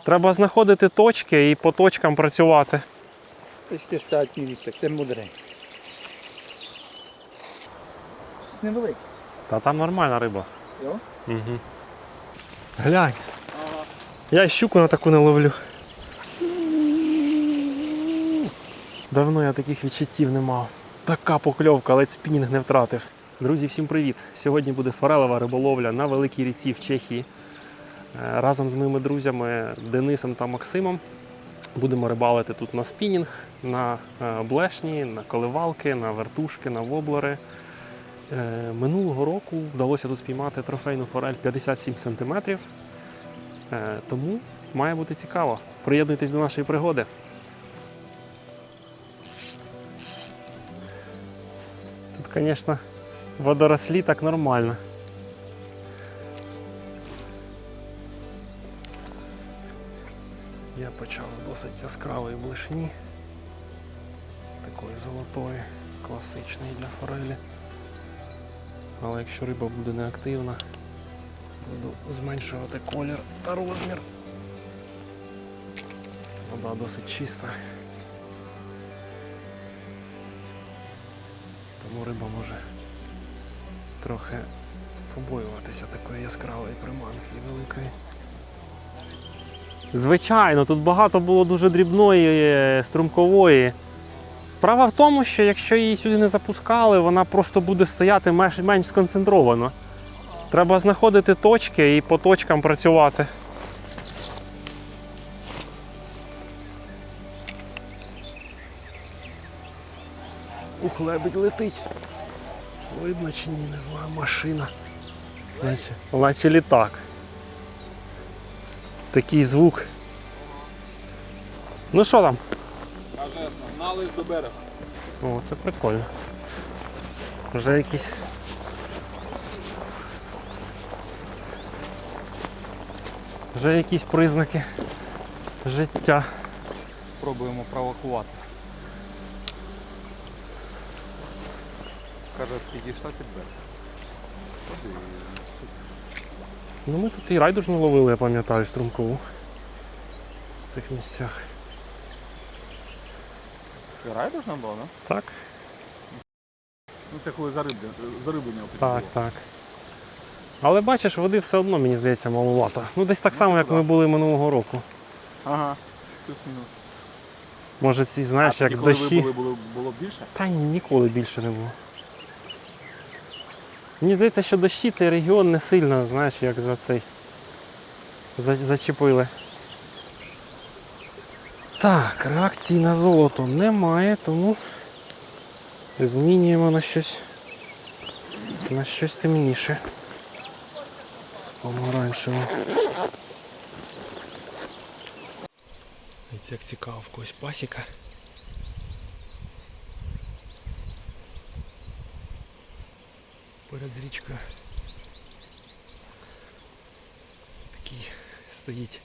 Треба знаходити точки і по точкам працювати. Точки стоять місяць, це мудрий. Щось невелике. Та там нормальна риба. Йо? Угу. Глянь. Ага. Я щуку на таку не ловлю. Давно я таких відчуттів не мав. Така покльовка, ледь спінінг не втратив. Друзі, всім привіт! Сьогодні буде форелева риболовля на Великій Ріці в Чехії. Разом з моїми друзями Денисом та Максимом будемо рибалити тут на спінінг, на блешні, на коливалки, на вертушки, на воблери. Минулого року вдалося тут спіймати трофейну форель 57 см. Тому має бути цікаво. Приєднуйтесь до нашої пригоди. Тут, звісно, водорослі так нормально. Я почав з досить яскравої блешні. Такої золотої, класичної для форелі. Але якщо риба буде неактивна, буду зменшувати колір та розмір. Вода досить чиста. Тому риба може трохи побоюватися такої яскравої приманки великої. Звичайно, тут багато було дуже дрібної, струмкової. Справа в тому, що якщо її сюди не запускали, вона просто буде стояти менш сконцентровано. Треба знаходити точки і по точкам працювати. Ух, лебедь летить. Видно чи ні, не знаю, машина. Наче літак. Такий звук. Ну що там? Каже, нагнались до берега. О, це прикольно. Вже якісь... Вже якісь признаки життя. Спробуємо провокувати. Каже, підійшла під берег. Ну ми тут і райдужну ловили, я пам'ятаю, струмкову. В цих місцях. Райдужна була, да? Так? Ну це коли зариблення Так, так. Але бачиш, води все одно, мені здається, маловато. Ну десь так само, як ми були минулого року. Ага, плюс-мінус. Може ці, знаєш, як коли дощі. ви були, було більше? Та ні, ніколи більше не було. Мені здається, що дощі цей регіон не сильно, знаєш, як за цей зачепили. Так, реакції на золото немає, тому змінюємо на щось темніше. З помаранчевим. Як цікаво, в когось пасіка. Перед річкою такий стоїть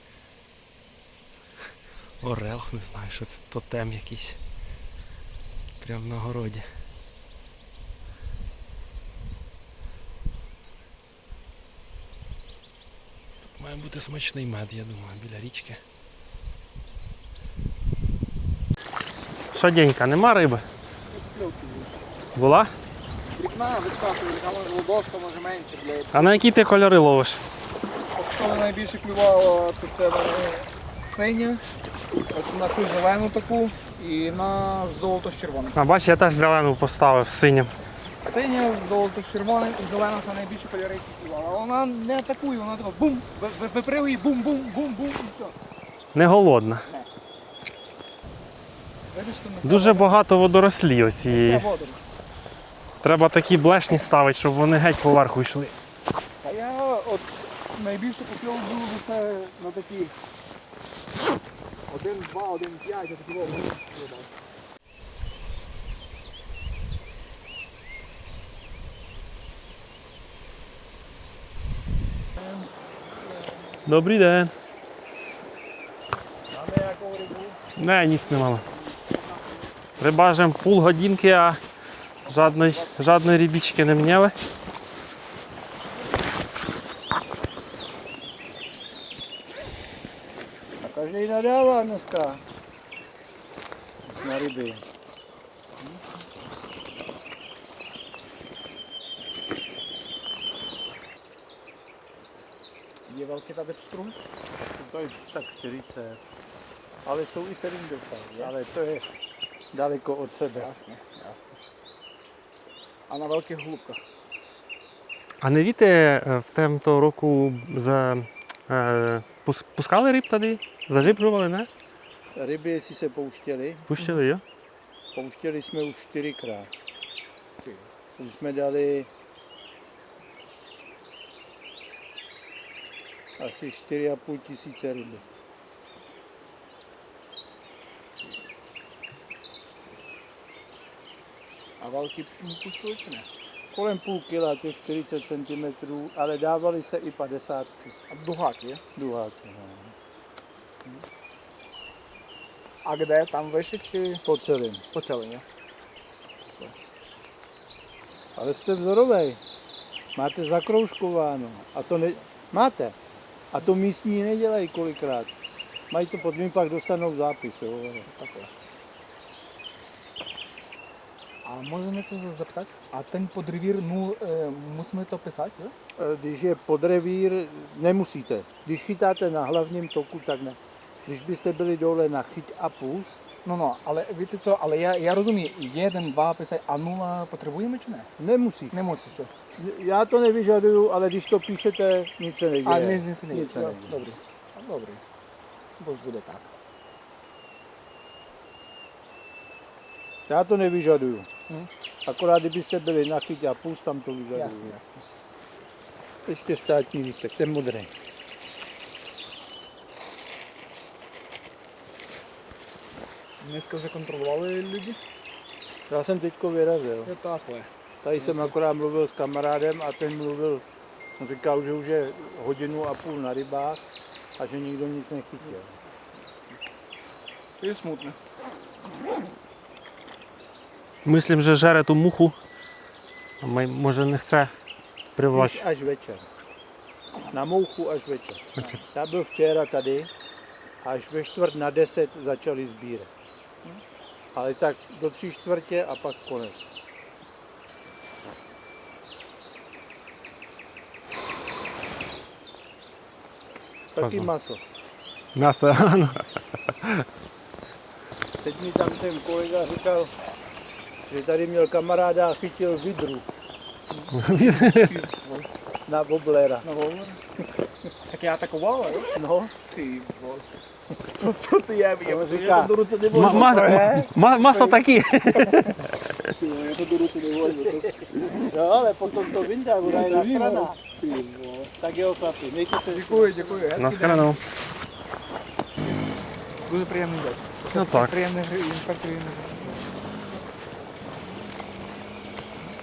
орел, не знаю, що це, тотем якийсь. Прямо на городі. Тут має бути смачний мед, я думаю, біля річки. Що, Денька, нема риби? Була? Вікна вискакує, а може ладошка, може менше, блядь. А на які ти кольори ловиш? Що найбільше клювало, то це синя, на цю зелену таку і на золото з червоним. А бач, я теж зелену поставив синім. Синя, золото з червоним і зелена це найбільше кольори клювала. Але вона не атакує, вона така бум, випригує, бум-бум-бум-бум і все. Не голодна. Видиш, що несе Дуже багато водорослів оцієї. несе воду. Треба такі блешні ставити, щоб вони геть поверху йшли. А я от найбільше покльов було би це на такі 1, 2, 1, 5, я такі ловлю. Добрий день. А не якого рибу? Не, ніц не мало. Рибажим півгодинки, а жодної рибічки не мняли. Každý nadává dneska na ryby. Je velký tady pstruh? To je tak 40, ale jsou i 70, ale to je daleko od sebe. Jasně, jasně. A na velkých hlubkách? А не віте в темто року пускали риб тоді? Зажиблювали, не? Ryby, jestli se pouštěly, Пущили, jo? pouštěli jsme už 4krát. Už jsme dali asi 4,5 tisíce ryby. A velký pusili či ne? Kolem půl kila, těch 40 cm, ale dávali se i 50 A duháky, je? duháky. No. A kde? Tam vyšší či Po celém. po celém, je? Ale jste vzorovej. Máte zakroužkováno. A to ne... Máte. A to místní nedělají kolikrát. Mají to pod mým, pak dostanou zápis. Jo. Takhle. A můžeme se zeptat? A ten podrevír, no, musíme to pисать, jo? Když je podrevír, nemusíte. Když chytáte na hlavním toku, tak ne. Když byste byli dole na chyť a pust, No, ale víte co, ale já rozumím, 1, 2 pисать, a 0 potřebujeme či ne? nemusíte. Nemusíš, jo? Já to nevyžaduju, ale když to píšete, nic se neděje. A nic se neděje, Nic se jo, neděje. dobrý. Dobrý. To bude tak. Já to nevyžaduju. Hm. Akorát kdybyste byli na chyť a pust, tam to vyžaduju. Jasně, jasně. Ještě státní lístek, ten modrý. Dneska už kontrolovali lidi? Já jsem teďko vyrazil. Je takhle. Tady jsem akorát mluvil s kamarádem a ten mluvil, on říkal, že už je 1,5 hodiny na rybách a že nikdo nic nechytil. To je smutné. Myslím, že жере ту муху. А може не chce Už привлач. až večer. Na mouchu až večer. Večer. Já byl včera tady a až ve 9:45 začali sbírat. Ale tak do 3/4 a pak konec. Taky Fazon. maso. М'ясо, ano. Teď mi tam ten kolega říkal, že tady měl kamaráda a chytil vidru na woblera. Na volner? Tak já taková, jo? No, Ty vole. Co ty je, a on říká, do ruce Масло такі. Já to do ruce nevolím. jo, ale potom to vyndá, ona je nasraná. Tak jo, chlapi, mějte se. Děkuji. На скану. Дуже приємний день. Ну так. Приємний інспектор.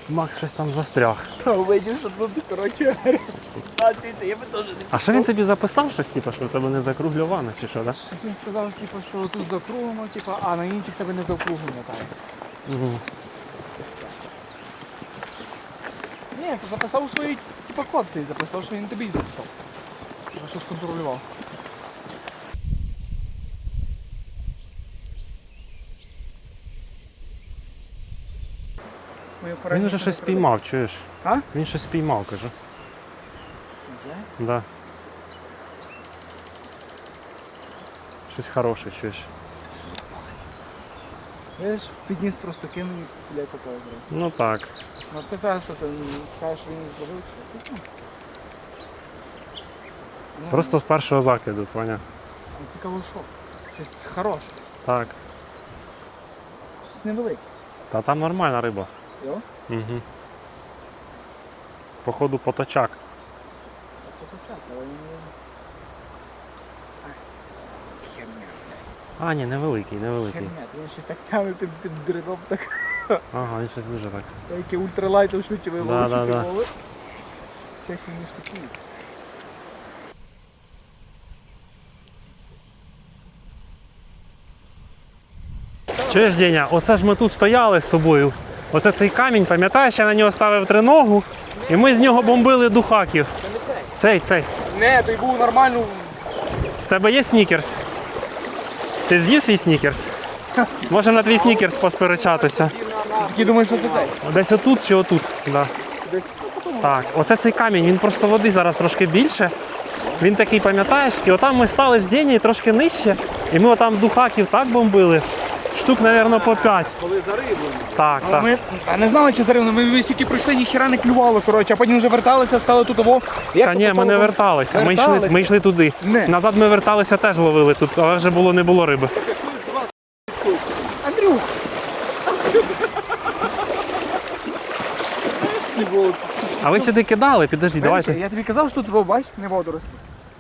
Макс щось там застряг. Видів, що тут, коротше, я би теж не... А що він тобі записав щось, типу, що в тебе не закругльовано чи що, так? Щось він сказав, типу, що тут закруглено, типу, а на інших тебе не закруглено, так. Угу. Ні, ти записав свої, типу, код цей записав, що він тобі записав. Я щось контролював. Він вже щось спіймав, чуєш? А? Він щось спіймав, кажу. Да. Щось хороше, чуєш. Видиш, підніс просто кинув і блядь, такого брав. Ну так. Ну це зараз що, це скажеш, що він зловив, чи? Ну, Просто з першого закиду, поняв? ну, цікаво, що? Щось хороше, Так. щось невелике. Та там нормальна риба. Йо? Угу. Походу поточак. Так що почати, але він... Херня, блядь. А, ні, невеликий, невеликий. Херня, він щось так тягне тим дридом, так. Ага, він щось дуже так. Який ультралайтом швидше Да, виловив, да, що да. ти ловив. Чехи ніж такі. Чуєш, Деня, оце ж ми тут стояли з тобою. Оце цей камінь, пам'ятаєш, я на нього ставив триногу, і ми з нього бомбили духаків. Це не цей. Цей. Не, той був нормально. В тебе є снікерс? Ти з'їв свій снікерс? Можемо на твій снікерс посперечатися. Які думаєш, що це цей? Десь отут чи отут? Да. Так, оце цей камінь, він просто води зараз трошки більше. Він такий, пам'ятаєш, і отам ми стали з Дені трошки нижче, і ми отам духаків так бомбили. Штук, мабуть, по 5. Коли зариблено. Так, Але так. ми не знали, чи зарівно. Ми стільки пройшли, ніхіра не клювало, коротше, а потім вже верталися, стали тут того. Та ні, ми не верталися, ми йшли туди. Не. Назад ми верталися, теж ловили тут, але вже не було риби. Андрюх! А ви сюди кидали? Підожди, давайте. Я тобі казав, що тут, бач, не водорості,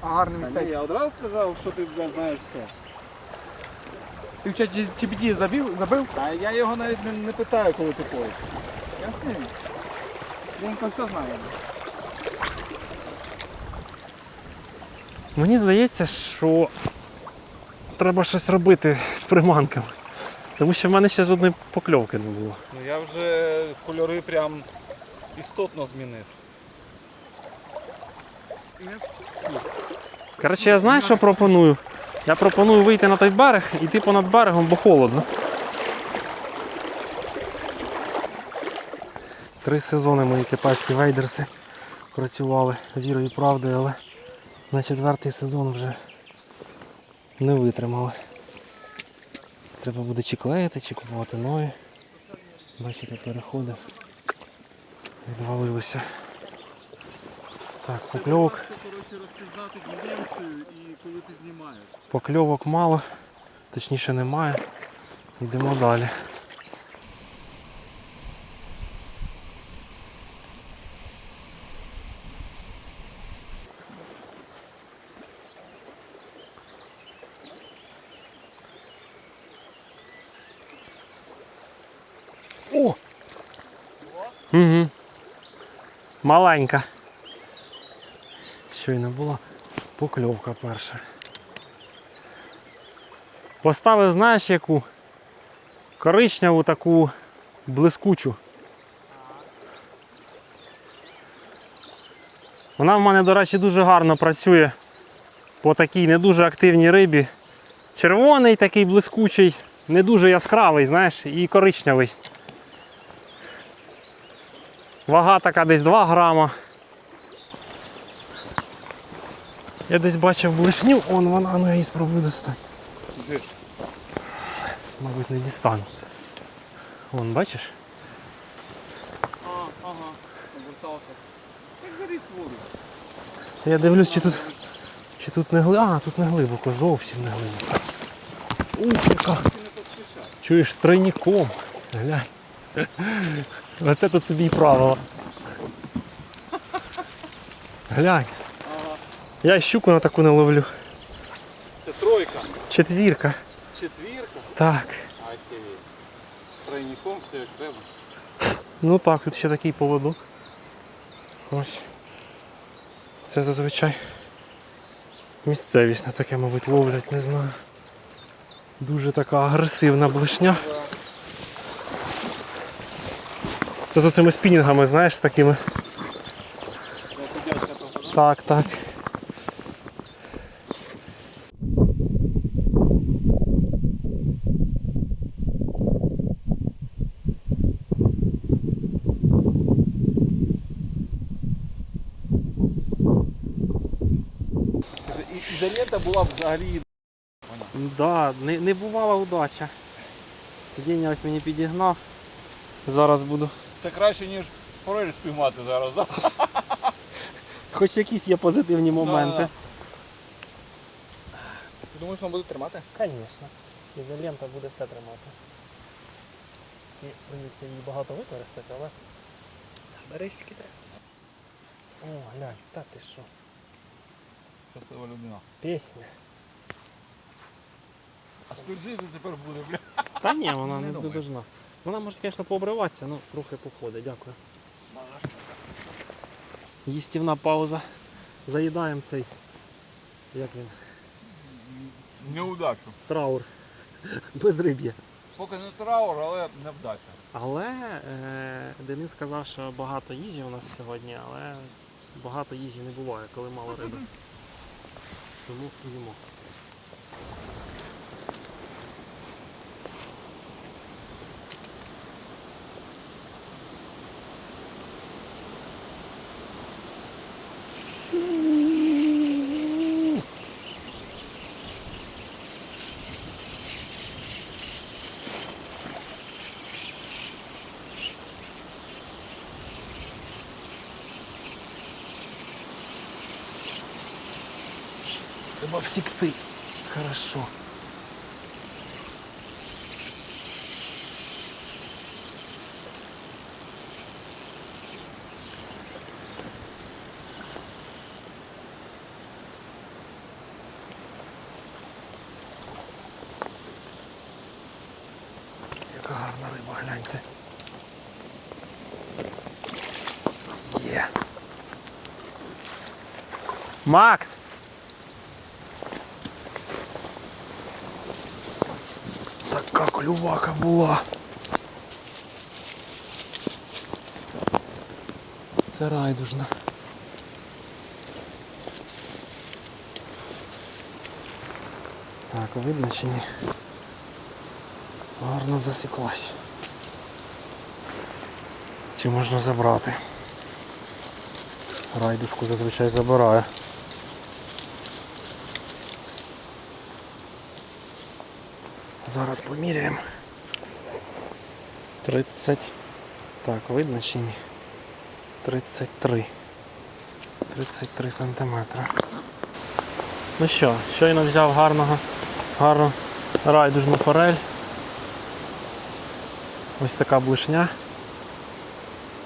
а гарне містечко. Я одразу сказав, що ти знаєш все. Ти в чаті GPT забив? А я його навіть не питаю, коли ти поїш. Я з ним. Він все знає. Мені здається, що треба щось робити з приманками. Тому що в мене ще жодної покльовки не було. Ну я вже кольори прям істотно змінив. Коротше, я знаю, що пропоную. Я пропоную вийти на той берег і йти понад берегом, бо холодно. 3 сезони мої китайські вейдерси працювали вірою і правдою, але на 4-й сезон вже не витримали. Треба буде чи клеїти, чи купувати нові. Бачите, переходи відвалилися. Так, покльовок. Коротше, розпізнати дивінцію і коли ти знімаєш. Покльовок мало, точніше немає. Йдемо далі. О! Угу. Маленька. Щойно була покльовка перша. Поставив, знаєш, яку? Коричневу таку блискучу. Вона в мене, до речі, дуже гарно працює по такій не дуже активній рибі. Червоний такий блискучий, не дуже яскравий, знаєш, і коричневий. Вага така десь 2 грама. Я десь бачив блишню, вона, ну я її спробую достати. Мабуть, не дістану. Вон, бачиш? Ага, обертався. Як заріс воду. Я дивлюсь, чи тут не глибоко. А, тут не глибоко, зовсім не глибоко. Ух, яка. Чуєш, з тройником. Глянь. Оце тут тобі і правило. Глянь. Я щуку на таку не ловлю. Це тройка. 4. 4. Так. Окей. З тройником все як треба. Ну так, тут ще такий поводок. Ось. Це зазвичай місцевість на таке, мабуть, ловлять, не знаю. Дуже така агресивна блишня. Це з цими спінінгами, знаєш, з такими. Так, так. Ізолента була взагалі. Да, не бувала удача. День ось мені підігнав. Зараз буду. Це краще, ніж форель спіймати зараз, так? Хоч якісь є позитивні моменти. Да. Ти думаєш, вона буде тримати? Звісно. Ізолента буде все тримати. І прийдеться її багато використати, але... Берись тільки так. О, глянь, та ти що. Щаслива людина. Пісня. А скользити тепер буде, бля. Та ні, вона Не не думаю. должна. Вона може, звісно, пообриватися, але трохи походить. Дякую. Їстівна пауза. Заїдаємо цей, як він, Неудачу. траур. Безриб'я. Поки не траур, але невдача. Але Денис сказав, що багато їжі у нас сьогодні, але багато їжі не буває, коли мало риби. Тому їмо. треба всікти. Хорошо. Яка гарна риба, гляньте. Є. Макс! Така клювака була. Це райдужна. Так, видно чи ні? Гарно засіклась. Цю можна забрати. Райдушку зазвичай забираю. Зараз поміряємо. 30. Так, видно чи ні? 33. 33 сантиметри. Ну що, щойно взяв гарну райдужну форель. Ось така блишня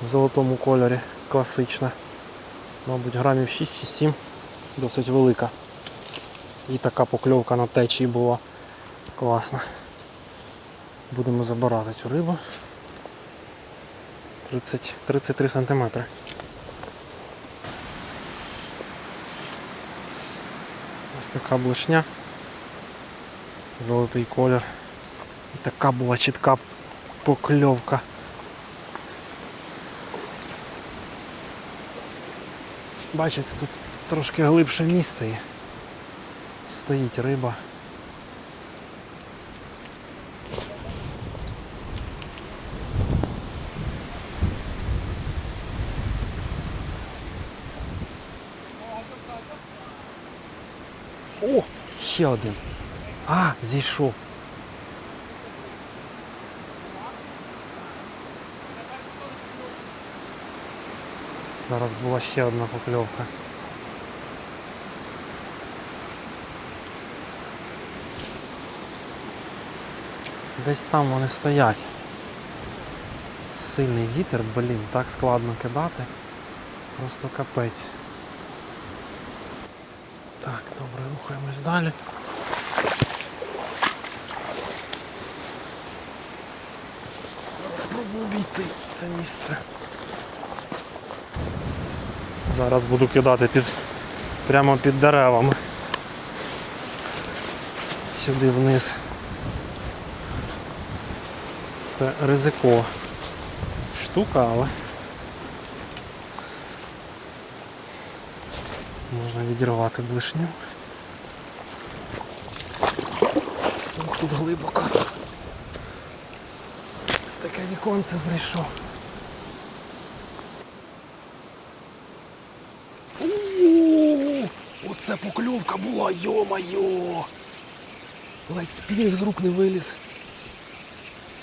в золотому кольорі, класична. Мабуть, грамів 6 чи 7, досить велика. І така покльовка на течії була класна. Будемо забирати цю рибу. 33 сантиметри. Ось така блишня, золотий колір. І така була чітка покльовка. Бачите, тут трошки глибше місце є. Стоїть риба. О, ще один. А, зійшов. Зараз була ще одна покльовка. Десь там вони стоять. Сильний вітер, блін, так складно кидати. Просто капець. Так, добре, рухаємось далі. Зараз спробую обійти це місце. Зараз буду кидати прямо під деревами. Сюди вниз. Це ризикова штука, але можна відірвати блишню. Тут глибоко. Ось таке віконце знайшов. Оце покльовка була, йо-майо! Ледь спінінг з рук не виліз.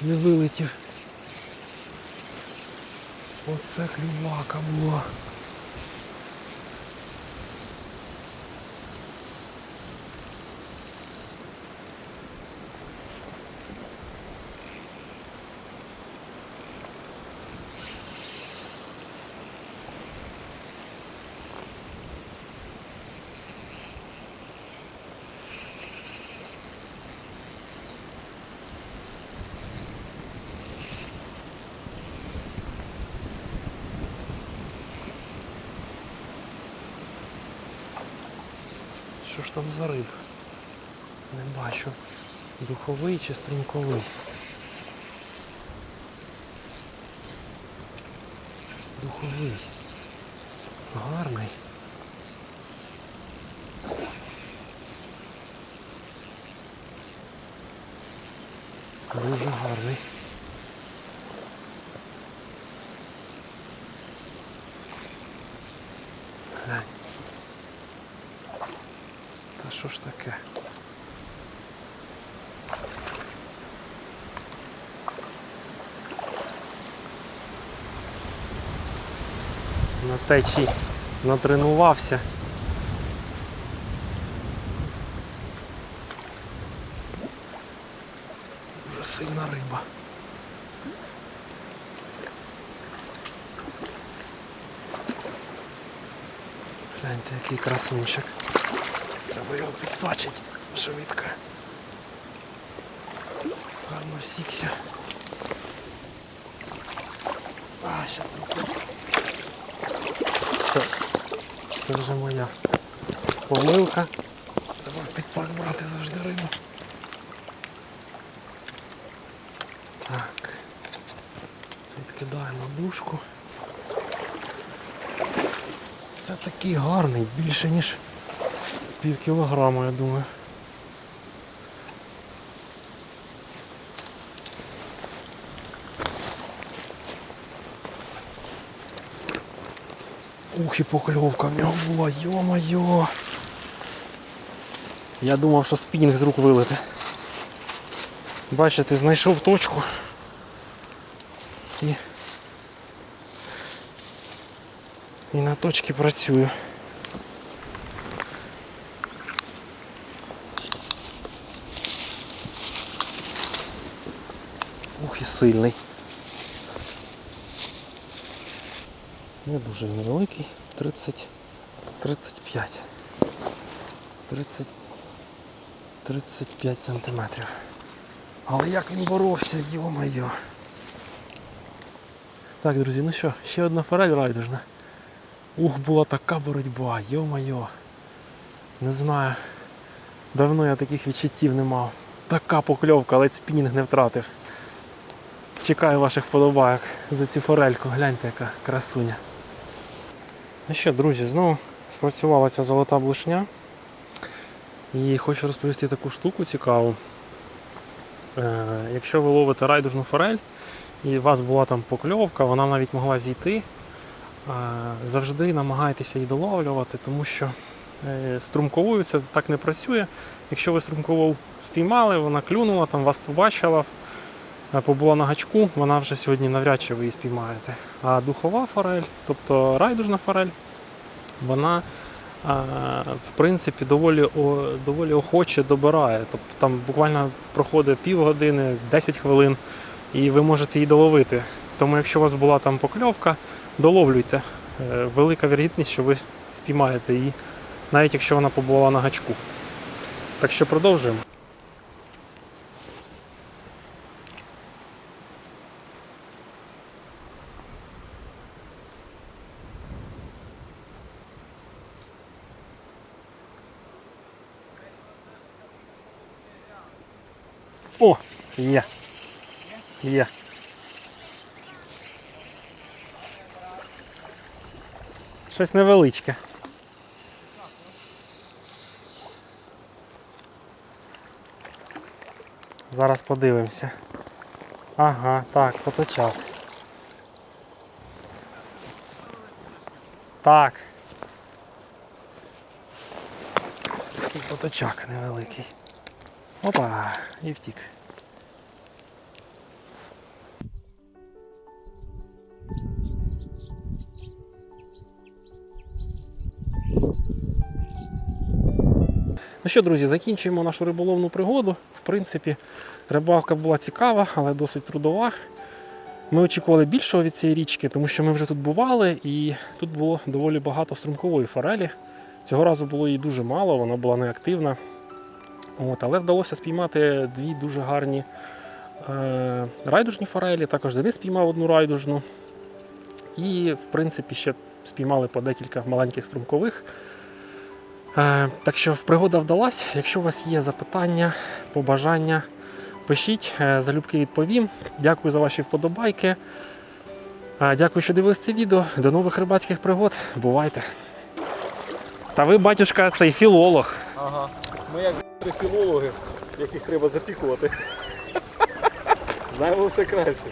Не вилетів. Оце клювака була. Що ж там за риб? Не бачу. Духовий чи струмковий? Духовий. Гарний. Дуже гарний. Глянь. Та що ж таке? На течії натренувався. Дуже сильна риба. Гляньте, який красунчик. Треба його підсачити швидко. Гарно всікся. Щас руку. Це вже моя помилка. Треба в підсак брати завжди рибу. Так. Відкидаємо дужку. Це такий гарний, більше ніж пів кілограма, я думаю. Ух, і покльовка в нього була, йо-моє. Я думав, що спінінг з рук вилете. Бачите, знайшов точку. І на точці працюю. Ух, і сильний. Не дуже невеликий. 35 сантиметрів. Але як він боровся, йо-моє. Так, друзі, ну що, ще одна форель райдужна. Ух, була така боротьба, йо-моє. Не знаю. Давно я таких відчуттів не мав. Така покльовка, ледь спінінг не втратив. Чекаю ваших вподобайок за цю форельку. Гляньте, яка красуня. Ну що, друзі, знову спрацювала ця золота блишня. І хочу розповісти таку штуку цікаву. Якщо ви ловите райдужну форель і у вас була там покльовка, вона навіть могла зійти, завжди намагайтеся її доловлювати, тому що струмковою це так не працює. Якщо ви струмкову спіймали, вона клюнула, там вас побачила, побула на гачку, вона вже сьогодні навряд чи ви її спіймаєте. А духова форель, тобто райдужна форель, вона в принципі доволі охоче добирає. Тобто там буквально проходить півгодини, 10 хвилин і ви можете її доловити. Тому якщо у вас була там покльовка, доловлюйте. Велика вірогідність, що ви спіймаєте її, навіть якщо вона побула на гачку. Так що продовжуємо. О, є. Є. Щось невеличке. Зараз подивимося. Ага, так, поточак. Так. Такий поточак невеликий. Опа, і втік. Ну що, друзі, закінчуємо нашу риболовну пригоду. В принципі, рибалка була цікава, але досить трудова. Ми очікували більшого від цієї річки, тому що ми вже тут бували і тут було доволі багато струмкової форелі. Цього разу було її дуже мало, вона була неактивна. Але вдалося спіймати дві дуже гарні райдужні форелі, також Денис спіймав одну райдужну. І, в принципі, ще спіймали по декілька маленьких струмкових. Так що пригода вдалась. Якщо у вас є запитання, побажання, пишіть, залюбки відповім. Дякую за ваші вподобайки. Дякую, що дивились це відео. До нових рибацьких пригод. Бувайте. Та ви, батюшка, цей філолог. Ага. Ми як філологи, яких треба запікувати. Знаємо все краще.